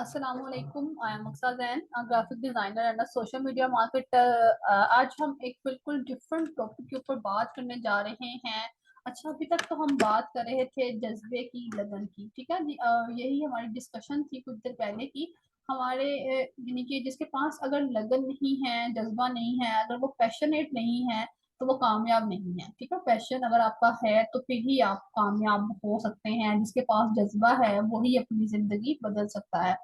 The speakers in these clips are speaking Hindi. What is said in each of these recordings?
अस्सलामुअलैकुम। I am Aqsa Jain, graphic designer and social media marketer. आज हम एक बिल्कुल डिफरेंट टॉपिक के ऊपर बात करने जा रहे हैं। अच्छा, अभी तक तो हम बात कर रहे थे जज्बे की, लगन की। ठीक है जी, यही हमारी डिस्कशन थी कुछ देर पहले की। हमारे यानी कि जिसके पास अगर लगन नहीं है, जज्बा नहीं है, अगर वो पैशनेट नहीं है, तो वो कामयाब नहीं है। ठीक है, पैशन अगर आपका है तो फिर ही आप कामयाब हो सकते हैं। जिसके पास जज्बा है वही अपनी जिंदगी बदल सकता है।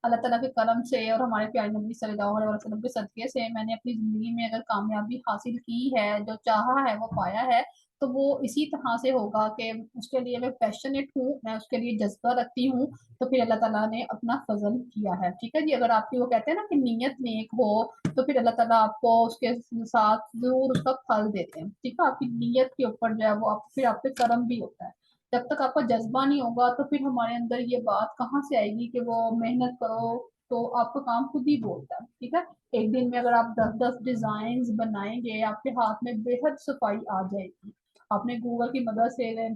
अल्लाह ताला के करम से और हमारे प्यारे नबी सल्लल्लाहु अलैहि वसल्लम के सदक़े से मैंने अपनी ज़िंदगी में अगर कामयाबी हासिल की है, जो चाहा है वो पाया है, तो वो इसी तरह से होगा कि उसके लिए मैं पैशनेट हूँ, मैं उसके लिए जज़्बा रखती हूँ, तो फिर अल्लाह ताला ने अपना फ़ज़ल किया है। ठीक है जी, अगर आपकी वो कहते हैं ना कि नीयत नेक हो, तो फिर अल्लाह ताला आपको उसके साथ ज़रूर उसका फल देते हैं। ठीक है, आपकी नीयत के ऊपर जो है वो आप फिर आप पे करम भी होता है। जब तक आपका जज्बा नहीं होगा तो फिर हमारे अंदर ये बात कहाँ से आएगी कि वो मेहनत करो, तो आपका काम खुद ही बोलता है। ठीक है, एक दिन में अगर आप 10-10 डिजाइन बनाएंगे, आपके हाथ में बेहद सफाई आ जाएगी। आपने गूगल की मदद से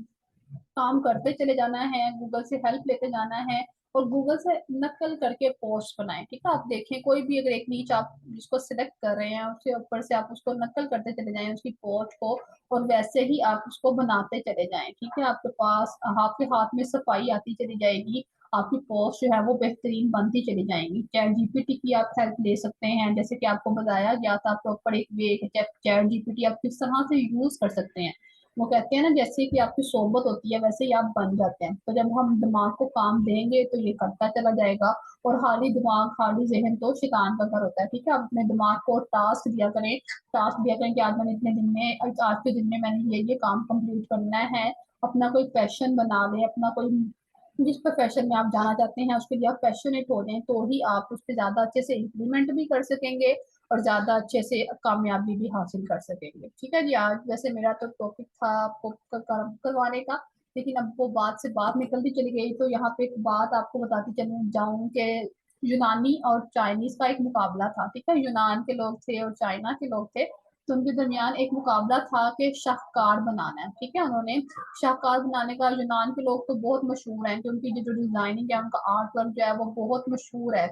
काम करते चले जाना है, गूगल से हेल्प लेते जाना है और गूगल से नकल करके पोस्ट बनाएं। ठीक है, आप देखें कोई भी अगर एक नीच आप जिसको सिलेक्ट कर रहे हैं उसके ऊपर से आप उसको नकल करते चले जाएं उसकी पोस्ट को, और वैसे ही आप उसको बनाते चले जाएं। ठीक है, आपके पास आपके हाथ में सफाई आती चली जाएगी, आपकी पोस्ट जो है वो बेहतरीन बनती चली जाएंगी। चैट जीपीटी की आप हेल्प ले सकते हैं, जैसे कि आपको बताया गया था प्रॉपर एक वे चैट जीपीटी आप किस तरह से यूज कर सकते हैं। वो कहते हैं ना, जैसे कि आपकी सोबत होती है वैसे ही आप बन जाते हैं। तो जब हम दिमाग को काम देंगे तो ये करता चला जाएगा। और खाली दिमाग खाली जहन तो शैतान का घर होता है। ठीक है, आप अपने दिमाग को टास्क दिया करें, टास्क दिया करें कि आज मैंने इतने दिन में, आज के दिन में मैंने ये काम कंप्लीट करना है। अपना कोई पैशन बना ले, अपना कोई जिस प्रोफेशन में आप जाना चाहते हैं उसके लिए आप पैशनेट हो जाएं, तो ही आप उस पर ज्यादा अच्छे से इम्प्लीमेंट भी कर सकेंगे और ज्यादा अच्छे से कामयाबी भी हासिल कर सकेंगे। ठीक है जी, आज वैसे मेरा तो टॉपिक था आपको करवाने का, लेकिन अब वो बात से बात निकलती चली गई। तो यहाँ पे एक बात आपको बताती चली जाऊं कि यूनानी और चाइनीज का एक मुकाबला था। ठीक है, यूनान के लोग थे और चाइना के लोग थे, तो उनके दरमियान एक मुकाबला था कि शाहकार बनाना है। ठीक है, उन्होंने शाहकार बनाने का, यूनान के लोग तो बहुत मशहूर हैं कि उनकी जो डिजाइनिंग है, उनका आर्ट वर्क जो है वो बहुत मशहूर है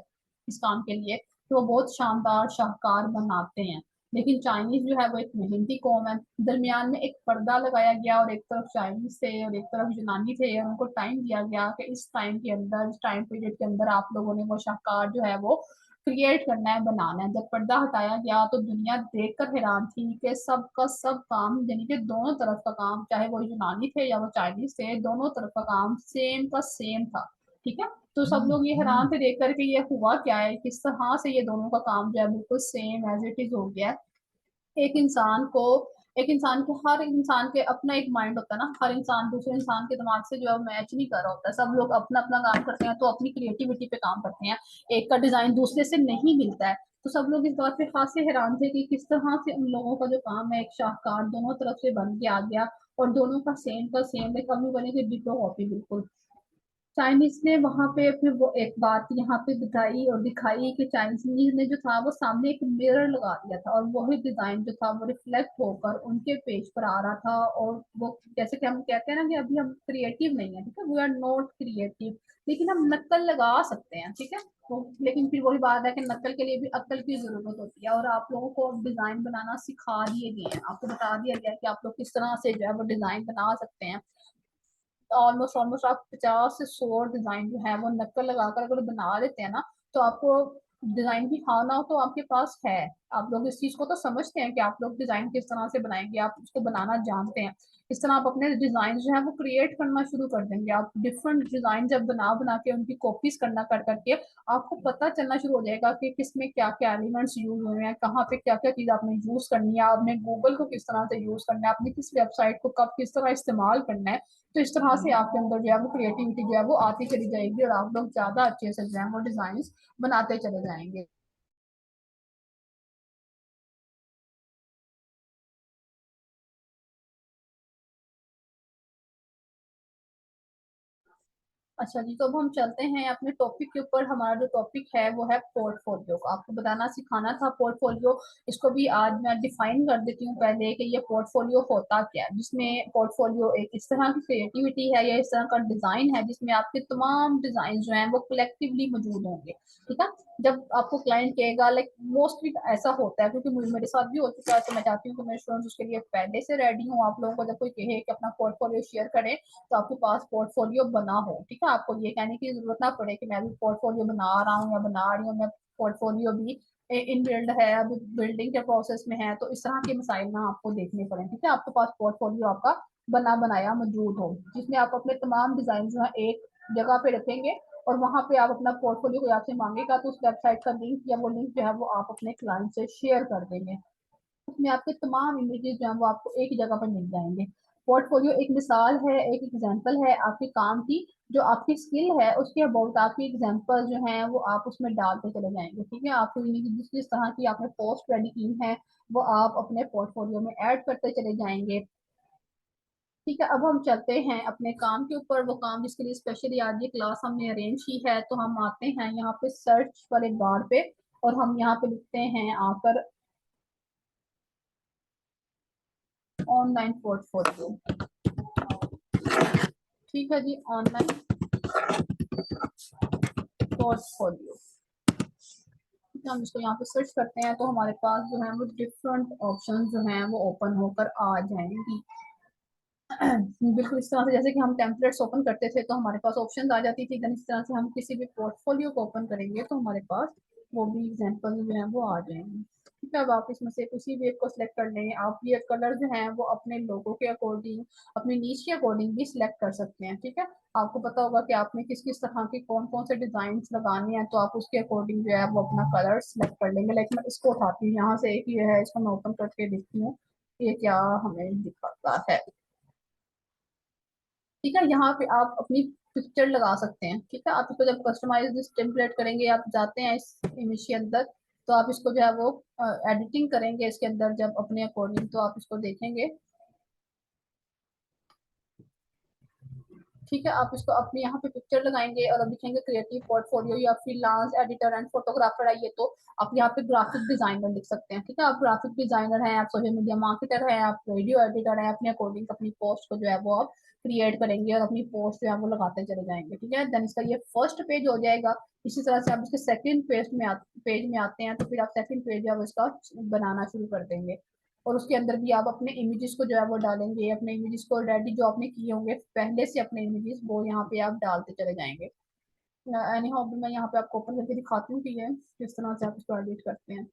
इस काम के लिए, तो वो बहुत शानदार शाहकार बनाते हैं। लेकिन चाइनीज जो है वो एक मेहनती कौम है। दरमियान में एक पर्दा लगाया गया और एक तरफ चाइनीज थे और एक तरफ यूनानी थे, और उनको टाइम दिया गया कि इस टाइम के अंदर, इस टाइम पीरियड के अंदर आप लोगों ने वो शाहकार जो है वो क्रिएट करना है, बनाना है। जब पर्दा हटाया गया तो दुनिया देखकर हैरान थी कि सब का सब काम, यानी कि दोनों तरफ का काम, चाहे वो यूनानी थे या वो चाइनीज थे, दोनों तरफ का काम सेम का सेम था। ठीक है, तो सब लोग ये हैरान थे देख करके ये हुआ क्या है, किस तरह से ये दोनों का काम जो है बिल्कुल सेम एज इट इज हो गया है। एक इंसान को एक इंसान के हर इंसान के अपना एक माइंड होता है ना, हर इंसान दूसरे इंसान के दिमाग से जो है मैच नहीं कर रहा होता है। सब लोग अपना अपना काम करते हैं, तो अपनी क्रिएटिविटी पे काम करते हैं, एक का डिजाइन दूसरे से नहीं मिलता है। तो सब लोग इस बात पे खास से हैरान थे कि किस तरह से उन लोगों का जो काम है एक शाहकार दोनों तरफ से बन के आ गया, और दोनों का सेम है, कभी बने कि डिटो कॉपी बिल्कुल। चाइनीज ने वहां पे फिर वो एक बात यहाँ पे बताई और दिखाई कि चाइनीज ने जो था वो सामने एक मिरर लगा दिया था, और वही डिजाइन जो था वो रिफ्लेक्ट होकर उनके पेज पर आ रहा था। और वो जैसे कि हम कहते हैं ना कि अभी हम क्रिएटिव नहीं है, ठीक है, वी आर नॉट क्रिएटिव, लेकिन हम नकल लगा सकते हैं। ठीक है, तो लेकिन फिर वही बात है कि नकल के लिए भी अक्ल की जरूरत होती है, और आप लोगों को डिजाइन बनाना सिखा दिए गए हैं, आपको बता दिया गया है कि आप लोग किस तरह से जो है वो डिजाइन बना सकते हैं। ऑलमोस्ट ऑलमोस्ट आप 50 से 100 डिजाइन जो है वो नक्कल लगाकर अगर बना लेते हैं ना, तो आपको डिजाइन भी हाँ ना हो तो आपके पास है। आप लोग इस चीज को तो समझते हैं कि आप लोग डिजाइन किस तरह से बनाएंगे, आप उसको बनाना जानते हैं। इस तरह आप अपने डिजाइन जो है वो क्रिएट करना शुरू कर देंगे। आप डिफरेंट डिजाइन जब बना बना के उनकी कॉपीज करना कर करके आपको पता चलना शुरू हो जाएगा कि किसमें क्या क्या एलिमेंट्स यूज हुए हैं, कहाँ पे क्या क्या चीज आपने यूज करनी है, आपने गूगल को किस तरह से यूज करना है, आपने किस वेबसाइट को कब किस तरह इस्तेमाल करना है। तो इस तरह से आपके अंदर जो है वो क्रिएटिविटी जो है वो आती चली जाएगी, और आप लोग ज्यादा अच्छे से जो है वो डिजाइन बनाते चले जाएंगे। अच्छा जी, तो अब हम चलते हैं अपने टॉपिक के ऊपर। हमारा जो टॉपिक है वो है पोर्टफोलियो का। आपको बताना सिखाना था पोर्टफोलियो। इसको भी आज मैं डिफाइन कर देती हूँ पहले कि ये पोर्टफोलियो होता क्या है। जिसमें पोर्टफोलियो एक इस तरह की क्रिएटिविटी है या इस तरह का डिजाइन है जिसमें आपके तमाम डिजाइन जो हैं वो कलेक्टिवली मौजूद होंगे। ठीक है। जब आपको क्लाइंट कहेगा, लाइक मोस्टली ऐसा होता है क्योंकि मुझे मेरे साथ भी हो चुका है, तो मैं चाहती हूँ कि मेरे स्टूडेंट्स उसके लिए पहले से रेडी हूँ। आप लोगों को जब कोई कहे कि अपना पोर्टफोलियो शेयर करें तो आपके पास पोर्टफोलियो बना हो। ठीक है, आपको ये कहने की जरूरत ना पड़े कि मैं अभी पोर्टफोलियो बना रहा हूँ या बना रही हूँ। मैं पोर्टफोलियो भी इन बिल्ड है, अभी बिल्डिंग के प्रोसेस में है, तो इस तरह के मसाइल ना आपको देखने पड़े। ठीक है, आपके पास पोर्टफोलियो आपका बना बनाया मौजूद हो जिसमें आप अपने तमाम डिजाइन जो है एक जगह पे रखेंगे और वहां पे आप अपना पोर्टफोलियो कोई आपसे मांगेगा तो उस वेबसाइट का लिंक या वो लिंक जो है वो आप अपने क्लाइंट से शेयर कर देंगे। उसमें आपके तमाम इमेजेस जो हैं वो आपको एक ही जगह पर मिल जाएंगे। पोर्टफोलियो एक मिसाल है, एक एग्जांपल है आपके काम की। जो आपकी स्किल है उसके अबाउट आपकी एग्जांपल जो हैं वो आप उसमें डालते चले जाएंगे। ठीक है, आपको जिस जिस तरह की आपने पोस्ट रेडी की है वो आप अपने पोर्टफोलियो में ऐड करते चले जाएंगे। ठीक है, अब हम चलते हैं अपने काम के ऊपर। वो काम जिसके लिए स्पेशली आज ये क्लास हमने अरेंज की है। तो हम आते हैं यहाँ पे सर्च वाले बार पे और हम यहाँ पे लिखते हैं आकर ऑनलाइन पोर्टफोलियो। ठीक है जी, ऑनलाइन पोर्टफोलियो। हम इसको यहाँ पे सर्च करते हैं तो हमारे पास जो है वो डिफरेंट ऑप्शन जो हैं वो ओपन होकर आ जाएंगी। बिल्कुल इस तरह से जैसे कि हम टेम्पलेट्स ओपन करते थे तो हमारे पास ऑप्शन आ जाती थी। इस तरह से हम किसी भी पोर्टफोलियो को ओपन करेंगे तो हमारे पास वो भी एग्जांपल जो है वो आ जाएंगे। ठीक है, अब आप इसमें से किसी भी एक को सिलेक्ट कर लें। आप ये कलर जो है वो अपने लोगों के अकॉर्डिंग, अपनी नीच के अकॉर्डिंग भी सिलेक्ट कर सकते हैं। ठीक है, आपको पता होगा कि आपने किस किस तरह के कौन कौन से डिजाइन लगाने हैं तो आप उसके अकॉर्डिंग जो है वो अपना कलर सिलेक्ट कर लेंगे। लाइक मैं इसको उठाती हूँ, यहाँ से एक ये है, इसको मैं ओपन करके देखती हूँ ये क्या हमें दिखाता है। ठीक है, यहाँ पे आप अपनी पिक्चर लगा सकते हैं। ठीक है, आप इसको जब कस्टमाइज टेम्पलेट करेंगे, आप जाते हैं इस इमेज के अंदर तो आप इसको जो है वो एडिटिंग करेंगे इसके अंदर जब अपने अकॉर्डिंग तो आप इसको देखेंगे। ठीक है, आप इसको अपने यहाँ पे पिक्चर लगाएंगे और अब लिखेंगे क्रिएटिव पोर्टफोलियो या फ्रीलांस एडिटर एंड फोटोग्राफर है ये तो आप यहाँ पे ग्राफिक डिजाइनर लिख सकते हैं। ठीक है, आप ग्राफिक डिजाइनर हैं, आप सोशल मीडिया मार्केटर हैं, आप वीडियो एडिटर हैं, अपने अकॉर्डिंग अपनी पोस्ट को जो है वो आप क्रिएट करेंगे और अपनी पोस्ट जो है वो लगाते चले जाएंगे। ठीक है, देन इसका ये फर्स्ट पेज हो जाएगा। इसी तरह से आप इसके सेकंड पेज में आते हैं तो फिर आप सेकंड पेज जो है इसका बनाना शुरू कर देंगे और उसके अंदर भी आप अपने इमेजेस को जो है वो डालेंगे। अपने इमेजेस को ऑलरेडी जो आपने किए होंगे पहले से अपने इमेजेस वो यहाँ पे आप डालते चले जाएंगे। एनी हाउ मैं यहाँ पे आपको ओपन करके दिखाती हूँ कि ये किस तरह से आप इसको एडिट करते हैं।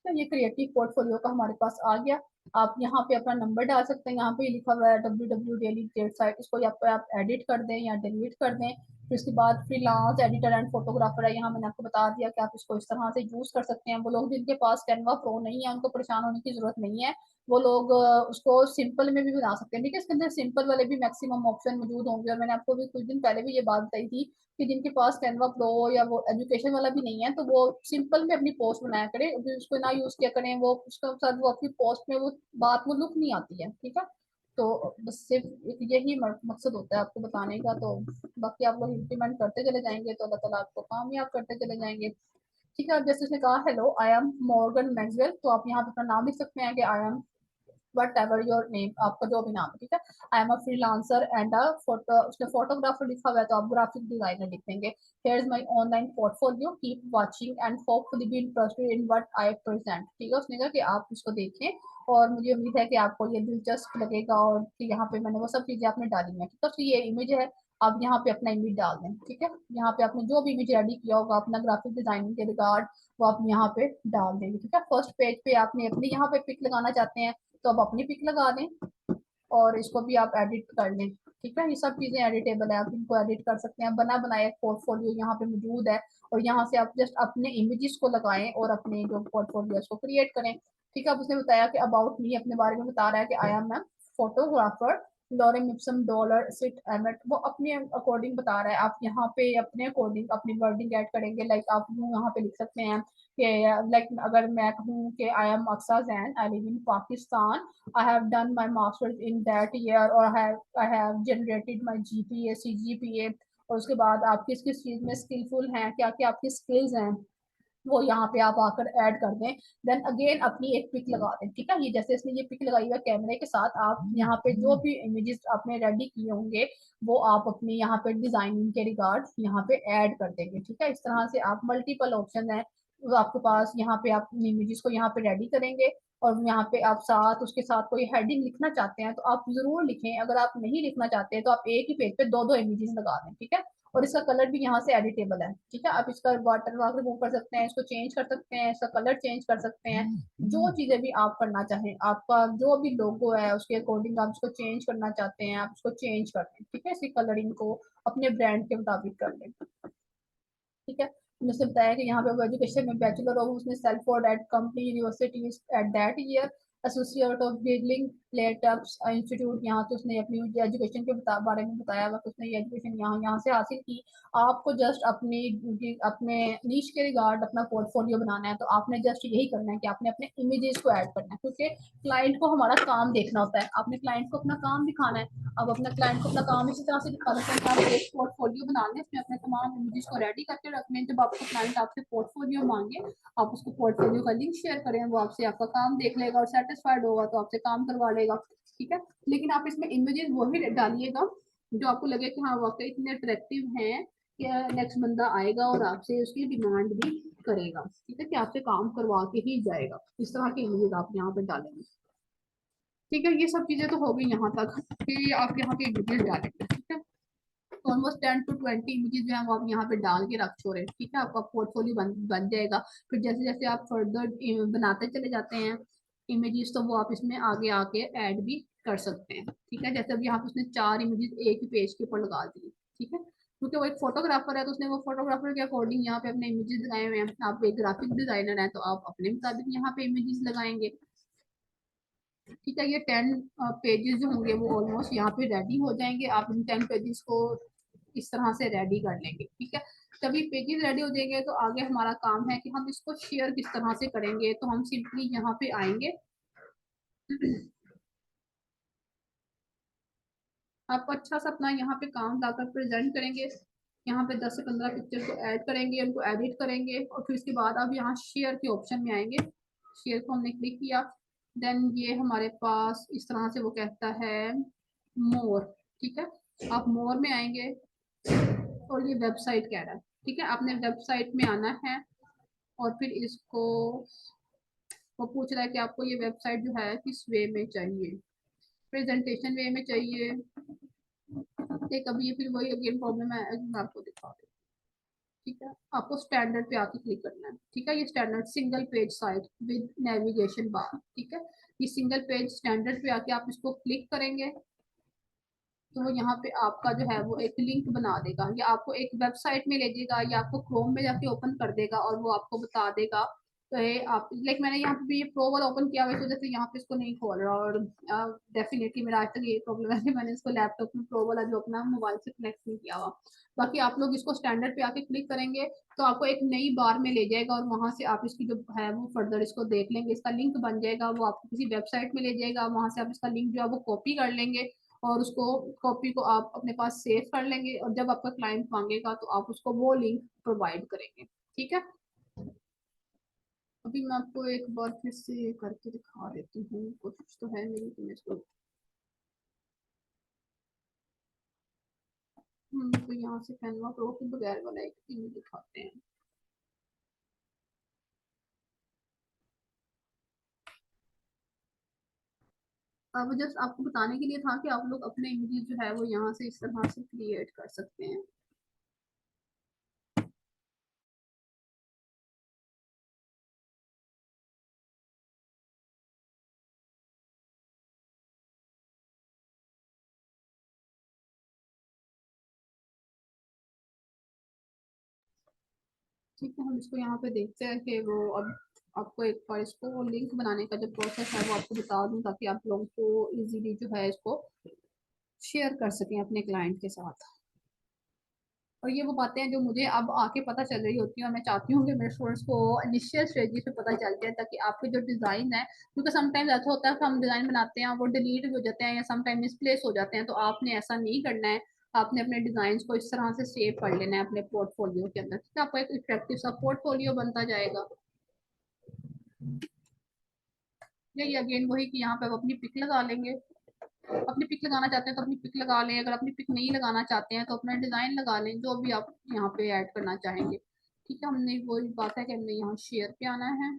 तो ये क्रिएटिव पोर्टफोलियो का हमारे पास आ गया। आप यहाँ पे अपना नंबर डाल सकते हैं। यहाँ पे लिखा हुआ है www डेली डेट साइट, इसको यहाँ पे आप एडिट कर दें या डिलीट कर दें। फिर उसके बाद फ्रीलांस एडिटर एंड फोटोग्राफर है, यहाँ मैंने आपको बता दिया कि आप इसको इस तरह से यूज कर सकते हैं। वो लोग जिनके पास कैनवा प्रो नहीं है उनको परेशान होने की जरूरत नहीं है। वो लोग उसको सिंपल में भी बना सकते हैं। ठीक है, इसके अंदर सिंपल वाले भी मैक्सिमम ऑप्शन मौजूद होंगे और मैंने आपको भी कुछ दिन पहले भी ये बात बताई थी कि जिनके पास कैनवा प्रो या वो एजुकेशन वाला भी नहीं है तो वो सिंपल में अपनी पोस्ट बनाया करें, उसको ना यूज किया करें। वो उसके साथ वो अपनी पोस्ट में वो बात वो लुक नहीं आती है। ठीक है, तो बस सिर्फ यही मकसद होता है आपको बताने का। तो बाकी आप लोग इम्प्लीमेंट करते चले जाएंगे तो अल्लाह ताला आपको कामयाब करते चले जाएंगे। ठीक है, अब जैसे उसने कहा hello I am Morgan Maxwell तो आप यहाँ पे अपना नाम लिख सकते हैं कि I M what ever your name, आपका जो भी नाम है। ठीक है, I am a freelancer and a photo, उसने फोटोग्राफर लिखा हुआ है तो आप ग्राफिक डिजाइनर लिख देंगे। Here is my online portfolio, keep watching and hopefully be interested in what I present. ठीक है, उसने कहा कि आप इसको देखें और मुझे उम्मीद है कि आपको ये दिलचस्प लगेगा और कि यहाँ पे मैंने वो सब चीजें आपने डाली हैं। ठीक है, तो ये इमेज है, आप यहाँ पे अपना इमेज डाल दें। ठीक है, यहाँ पे आपने जो भी इमेज रेडी किया होगा अपना ग्राफिक डिजाइनिंग के रिगार्ड वो आप यहाँ पे डाल देंगे। ठीक है, फर्स्ट पेज पे आपने अपनी यहाँ पे पिक लगाना चाहते हैं तो आप अपनी पिक लगा दें और इसको भी आप एडिट कर लें। ठीक है, ये सब चीजें एडिटेबल है, आप इनको एडिट कर सकते हैं। बना बनाया पोर्टफोलियो यहाँ पे मौजूद है और यहाँ से आप जस्ट अपने इमेजेस को लगाएं और अपने जो पोर्टफोलियो को क्रिएट करें। ठीक है, अब उसने बताया कि अबाउट मी अपने बारे में बता रहा है कि I am ma'am photographer lorem ipsum dolor sit amet, वो अपने अकॉर्डिंग बता रहा है। आप यहाँ पे अपने अकॉर्डिंग अपनी वर्डिंग ऐड करेंगे। लाइक आप यहाँ पे लिख सकते हैं कि लाइक अगर मैं कहूँ कि I am Aqsa Jain, I live in Pakistan, I have done my masters in that year, और I have generated my GPA CGPA, और उसके बाद आप किस किस चीज़ में स्किलफुल हैं, क्या क्या आपकी स्किल्स हैं, वो यहाँ पे आप आकर ऐड कर दें। देन अगेन अपनी एक पिक लगा दें, ठीक है। ये जैसे इसने ये पिक लगाई हुई है कैमरे के साथ, आप यहाँ पे जो भी इमेजेस आपने रेडी किए होंगे वो आप अपनी यहाँ पे डिजाइनिंग के रिगार्ड यहाँ पे ऐड कर देंगे, ठीक है। इस तरह से आप मल्टीपल ऑप्शन है वो आपके पास, यहाँ पे आप इमेजेस को यहाँ पे रेडी करेंगे, और यहाँ पे आप साथ उसके साथ कोई हेडिंग लिखना चाहते हैं तो आप जरूर लिखें, अगर आप नहीं लिखना चाहते हैं तो आप एक ही पेज पे दो दो इमेजेस लगा दें, ठीक है। और इसका कलर भी यहाँ से एडिटेबल है, ठीक है। आप इसका वाटर मार्क रिमूव कर सकते हैं, इसको चेंज कर सकते हैं, इसका कलर चेंज कर सकते हैं, जो चीजें भी आप करना चाहें, आपका जो भी लोगो है उसके अकॉर्डिंग आप इसको चेंज करना चाहते हैं आप इसको चेंज कर लें, ठीक है। इसकी कलरिंग को अपने ब्रांड के मुताबिक कर लें, ठीक है। जैसे बताया कि यहाँ पे वो एजुकेशन में बैचलर ऑफ उसने सेल्फ और at company university at that year, associate of building प्लेटअप्स इंस्टीट्यूट, यहाँ से उसने अपनी एजुकेशन के बारे में बताया हुआ कि उसने ये एजुकेशन यहाँ यहाँ से हासिल की। आपको जस्ट अपने नीश के रिगार्ड अपना पोर्टफोलियो बनाना है, तो आपने जस्ट यही करना है कि आपने अपने इमेजेस को ऐड करना है, क्योंकि क्लाइंट को हमारा काम देखना होता है, आपने क्लाइंट को अपना काम दिखाना है। अब अपना क्लाइंट को अपना काम इसी तरह से दिखा सकते हैं कि आप एक पोर्टफोलियो बना लें, इसमें अपने तमाम इमेजेस को रेडी करके रख लें, जब आपको क्लाइंट आपसे पोर्टफोलियो मांगे आप उसको पोर्टफोलियो का लिंक शेयर करें, वो आपसे आपका काम देख लेगा और सेटिस्फाइड होगा तो आपसे काम करवा लेगा, ठीक है। लेकिन आप इसमें इमेजेस वही डालिएगा जो आपको लगे कि हाँ वाकई इतने अट्रैक्टिव हैं कि नेक्स्ट बंदा आएगा और आपसे उसकी डिमांड भी करेगा, ठीक है, कि आपसे काम करवा के ही जाएगा। इस तरह के इमेजेस आप यहाँ पे डालेंगे, ठीक है। ये सब चीजें तो हो गई यहाँ तक कि आप यहाँ पे डिटेल डालेंगे, ठीक है। ऑलमोस्ट 10 to 20 इमेजेस जो है वो आप यहाँ पे डाल के रख छोड़े, ठीक है। आपका पोर्टफोलियो बन जाएगा। फिर जैसे जैसे आप फर्दर बनाते चले जाते हैं इमेजेस, तो वो आप इसमें आगे आके ऐड भी कर सकते हैं, ठीक है। जैसे अभी यहाँ पे उसने 4 इमेजेस एक ही पेज के ऊपर लगा दी, ठीक है, क्योंकि वो एक फोटोग्राफर है तो उसने वो फोटोग्राफर के अकॉर्डिंग यहाँ पे अपने इमेजेस लगाए हुए हैं। आप एक ग्राफिक डिजाइनर है तो आप अपने मुताबिक यहाँ पे इमेजेस लगाएंगे, ठीक है। ये 10 पेजेस जो होंगे वो ऑलमोस्ट यहाँ पे रेडी हो जाएंगे। आप इन 10 पेजेस को इस तरह से रेडी कर लेंगे, ठीक है। जब ये पेजेस रेडी हो जाएंगे तो आगे हमारा काम है कि हम इसको शेयर किस तरह से करेंगे। तो हम सिंपली यहाँ पे आएंगे, आपको अच्छा सा अपना यहाँ पे काम लाकर प्रेजेंट करेंगे। यहाँ पे 10 से 15 पिक्चर को ऐड करेंगे, उनको एडिट करेंगे, और फिर उसके बाद अब यहाँ शेयर के ऑप्शन में आएंगे। शेयर को हमने क्लिक किया, देन ये हमारे पास इस तरह से वो कहता है मोर, ठीक है। आप मोर में आएंगे और ये वेबसाइट कह रहा है, ठीक है। आपने वेबसाइट में आना है और फिर इसको वो पूछ रहा है कि आपको ये वेबसाइट जो है किस वे में चाहिए, प्रेजेंटेशन वे में चाहिए, एक अभी ये फिर वही अगेन प्रॉब्लम है, मैं आपको दिखा दूँ, ठीक है। आपको स्टैंडर्ड पे आके क्लिक करना है, ठीक है। ये standard single page site with navigation bar, ठीक है। ये सिंगल पेज स्टैंडर्ड पे आके आप इसको क्लिक करेंगे तो वो यहाँ पे आपका जो है वो एक लिंक बना देगा, या आपको एक वेबसाइट में ले जाएगा, या आपको क्रोम में जाके ओपन कर देगा और वो आपको बता देगा। तो ये आप लाइक मैंने यहाँ पे भी ये प्रो वाला ओपन किया हुआ है, जैसे यहाँ पे इसको नहीं खोल रहा, और डेफिनेटली मेरा आज तक ये प्रॉब्लम है कि मैंने इसको लैपटॉप में प्रो वाला जो अपना मोबाइल से कनेक्ट नहीं किया हुआ। बाकी आप लोग इसको स्टैंडर्ड पे आके क्लिक करेंगे तो आपको एक नई बार में ले जाएगा, और वहां से आप इसकी जो है वो फर्दर इसको देख लेंगे, इसका लिंक बन जाएगा, वो आपको किसी वेबसाइट में ले जाएगा, वहां से आप इसका लिंक जो है वो कॉपी कर लेंगे और उसको कॉपी को आप अपने पास सेव कर लेंगे, और जब आपका क्लाइंट मांगेगा तो आप उसको वो लिंक प्रोवाइड करेंगे, ठीक है। अभी मैं आपको एक बार फिर से करके दिखा देती हूँ, कोशिश तो है मेरी कि मैं इसको तो यहाँ से कैनवा प्रो के बगैर वाला एक इमेज दिखाते हैं। अब जस्ट आपको बताने के लिए था कि आप लोग अपने इमेजेस जो है वो यहाँ से इस तरह से क्रिएट कर सकते हैं। ठीक है, हम इसको यहाँ पे देखते हैं कि वो अब आपको एक बार इसको लिंक बनाने का जो प्रोसेस है वो आपको बता दूं, ताकि आप लोगों को इजीली जो है इसको शेयर कर सकें अपने क्लाइंट के साथ। और ये वो बातें हैं जो मुझे अब आके पता चल रही होती है, और मैं चाहती हूँ कि मेरे स्टूडेंट्स को इनिशियल स्टेजेस पे पता चल जाए, ताकि आपके जो डिज़ाइन है, क्योंकि समटाइम्स ऐसा होता है कि हम डिज़ाइन बनाते हैं वो डिलीट हो जाते हैं या समटाइम मिसप्लेस हो जाते हैं, तो आपने ऐसा नहीं करना है। आपने अपने डिजाइन को इस तरह से सेव कर लेना है अपने पोर्टफोलियो के अंदर, ठीक है, आपका एक इफेक्टिव सा पोर्टफोलियो बनता जाएगा। यही अगेन वही कि यहाँ पे आप अपनी पिक लगा लेंगे। अपनी पिक लगाना चाहते हैं तो अपनी पिक लगा लें, अगर अपनी पिक नहीं लगाना चाहते हैं तो अपना डिजाइन लगा लें, जो भी आप यहाँ पे ऐड करना चाहेंगे। ठीक है, हमने वही बात है कि हमने यहाँ शेयर पे आना है,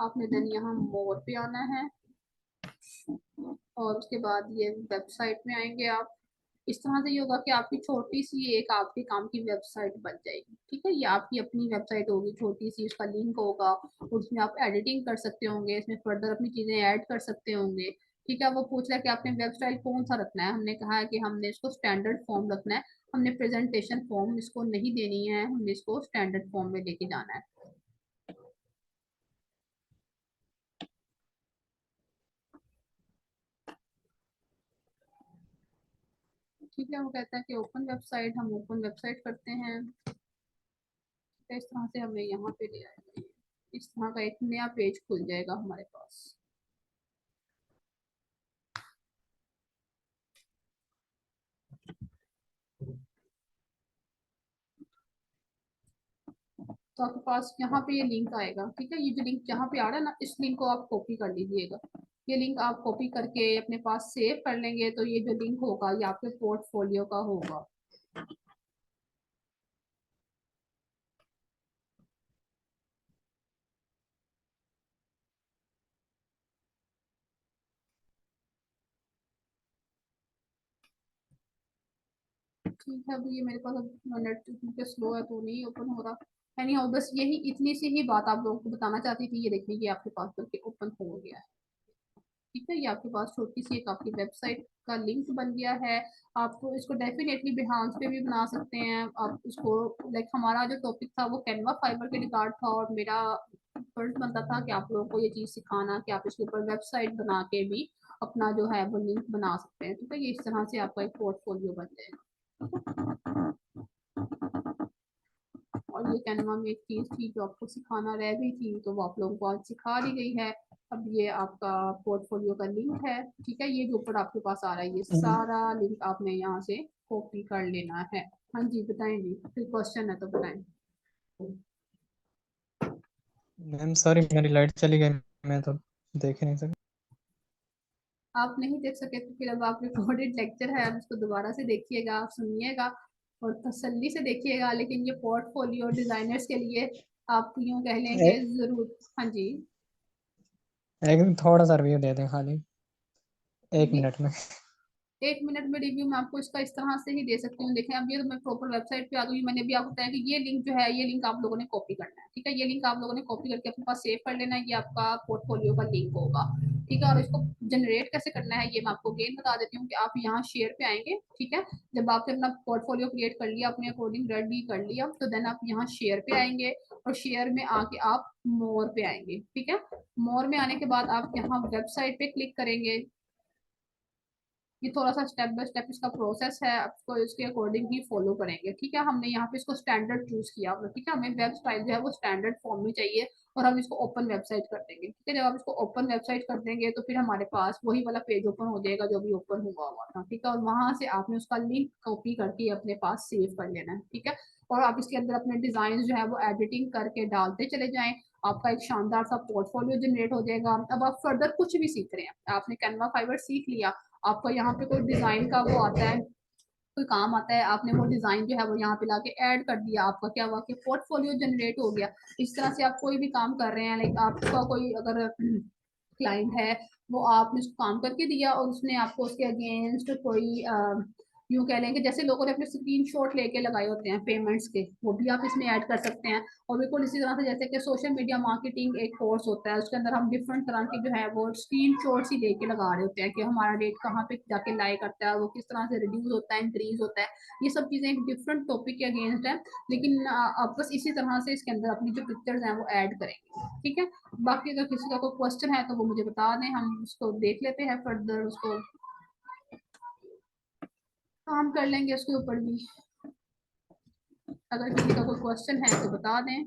आपने देन यहाँ मोर पे आना है, और उसके बाद ये वेबसाइट में आएंगे आप। इस तरह से ये होगा कि आपकी छोटी सी एक आपके काम की वेबसाइट बन जाएगी। ठीक है, ये आपकी अपनी वेबसाइट होगी छोटी सी, उसका लिंक होगा, उसमें आप एडिटिंग कर सकते होंगे, इसमें फर्दर अपनी चीजें ऐड कर सकते होंगे। ठीक है, वो पूछ रहा है कि आपने वेब स्टाइल कौन सा रखना है, हमने कहा है कि हमने इसको स्टैंडर्ड फॉर्म रखना है, हमने प्रेजेंटेशन फॉर्म इसको नहीं देनी है, हमने इसको स्टैंडर्ड फॉर्म में लेके जाना है। ठीक है, वो कहता है कि ओपन वेबसाइट, हम ओपन वेबसाइट करते हैं। तो इस तरह से हमें यहाँ पे ले आएगा, इस तरह का एक नया पेज खुल जाएगा हमारे पास। तो आपके पास यहाँ पे ये लिंक आएगा। ठीक है, ये जो लिंक जहाँ पे आ रहा है ना, इस लिंक को आप कॉपी कर लीजिएगा। ये लिंक आप कॉपी करके अपने पास सेव कर लेंगे, तो ये जो लिंक होगा ये आपके पोर्टफोलियो का होगा। ठीक है, अभी ये मेरे पास अब नेट पे स्लो है तो नहीं ओपन हो रहा। एनी हाउ, बस यही इतनी सी ही बात आप लोगों को बताना चाहती थी। ये देखिए, ये आपके पास करके ओपन हो गया है। ठीक है, ये आपके पास छोटी सी एक आपकी वेबसाइट का लिंक बन गया है। आप तो इसको डेफिनेटली बिहान पे भी बना सकते हैं। आप इसको, लाइक हमारा जो टॉपिक था वो कैनवा फाइबर के रिगार्ड था, और मेरा फर्ज बनता था कि आप लोगों को ये चीज़ सिखाना कि आप इसके ऊपर वेबसाइट बना के भी अपना जो है वो लिंक बना सकते हैं। ठीक है, ये इस तरह से आपका एक पोर्टफोलियो बन जाएगा। और ये कैनवा में एक चीज थी जो आपको सिखाना रह गई थी, तो वो आप लोगों को आज सिखा दी गई है। अब ये आपका पोर्टफोलियो का लिंक है। ठीक है, ये जो ऊपर आपके पास आ रहा है, ये सारा लिंक आपने यहाँ से कॉपी कर लेना है। हाँ जी, बताएं जी, फिर क्वेश्चन है तो बताएं। मैम सॉरी, मेरी लाइट चली गई, मैं तो देख ही नहीं सका। आप नहीं देख सके तो फिर अब आप रिकॉर्डेड लेक्चर है, आप इसको दोबारा से देखिएगा, आप सुनिएगा और तसल्ली से देखिएगा। लेकिन ये पोर्टफोलियो डिजाइनर्स के लिए आप यूँ कह लें कि जरूर। हाँ जी। एक थोड़ा सा रिव्यू दे दें खाली, एक जी, मिनट में। 1 मिनट में रिव्यू मैं आपको इसका इस तरह से ही दे सकती हूँ। देखें, अब ये तो मैं प्रॉपर वेबसाइट पे आ गई। मैंने भी आपको बताया कि ये लिंक जो है, ये लिंक आप लोगों ने कॉपी करना है। ठीक है, ये लिंक आप लोगों ने कॉपी करके अपने पास सेव कर लेना है, ये आपका पोर्टफोलियो का लिंक होगा। ठीक है, और इसको जनरेट कैसे करना है ये मैं आपको अगेन बता देती हूँ कि आप यहाँ शेयर पे आएंगे। ठीक है, जब आपने अपना पोर्टफोलियो क्रिएट कर लिया, अपने अकॉर्डिंग रेडी कर लिया, तो देन आप यहाँ शेयर पे आएंगे, और शेयर में आके आप मोर पे आएंगे। ठीक है, मोर में आने के बाद आप यहाँ वेबसाइट पे क्लिक करेंगे। ये थोड़ा सा स्टेप बाय स्टेप इसका प्रोसेस है, आपको इसके अकॉर्डिंग ही फॉलो करेंगे। ठीक है, हमने यहाँ पे इसको स्टैंडर्ड चूज किया। ठीक है, हमें वेब स्टाइल जो है वो स्टैंडर्ड फॉर्म में चाहिए, और हम इसको ओपन वेबसाइट कर देंगे। ठीक है, जब आप इसको ओपन वेबसाइट कर देंगे तो फिर हमारे पास वही वाला पेज ओपन हो जाएगा जो भी ओपन हुआ हुआ था। ठीक है, और वहां से आपने उसका लिंक कॉपी करके अपने पास सेव कर लेना है। ठीक है, और आप इसके अंदर अपने डिजाइन जो है वो एडिटिंग करके डालते चले जाएं। आपका एक शानदार सा पोर्टफोलियो जनरेट हो जाएगा। अब आप फर्दर कुछ भी सीख रहे हैं, आपने कैनवा फाइबर सीख लिया, आपको यहाँ पे कोई डिजाइन का वो आता है, कोई काम आता है, आपने वो डिजाइन जो है वो यहाँ पे लाके ऐड कर दिया, आपका क्या हुआ कि पोर्टफोलियो जनरेट हो गया। इस तरह से आप कोई भी काम कर रहे हैं, लाइक आपका कोई अगर क्लाइंट है, वो आपने उसको काम करके दिया और उसने आपको उसके अगेंस्ट कोई यूँ कह लेंगे जैसे लोगों ने अपने स्क्रीन शॉट लेके लगाए होते हैं पेमेंट्स के, वो भी आप इसमें ऐड कर सकते हैं। और बिल्कुल इसी तरह से जैसे कि सोशल मीडिया मार्केटिंग एक कोर्स होता है, उसके अंदर हम डिफरेंट तरह के जो है वो स्क्रीन शॉट्स ही लेके लगा रहे होते हैं कि हमारा रेट कहाँ पे जाके लाई करता है, वो किस तरह से रिड्यूस होता है, इंक्रीज होता है। ये सब चीज़ें एक डिफरेंट टॉपिक के अगेंस्ट है, लेकिन आप बस इसी तरह से इसके अंदर अपनी जो पिक्चर्स हैं वो ऐड करेंगे। ठीक है, बाकी अगर किसी का कोई क्वेश्चन है तो वो मुझे बता दें, हम उसको देख लेते हैं फर्दर उसको। काम कर लेंगे उसके ऊपर भी। अगर किसी का कोई क्वेश्चन है तो बता दें।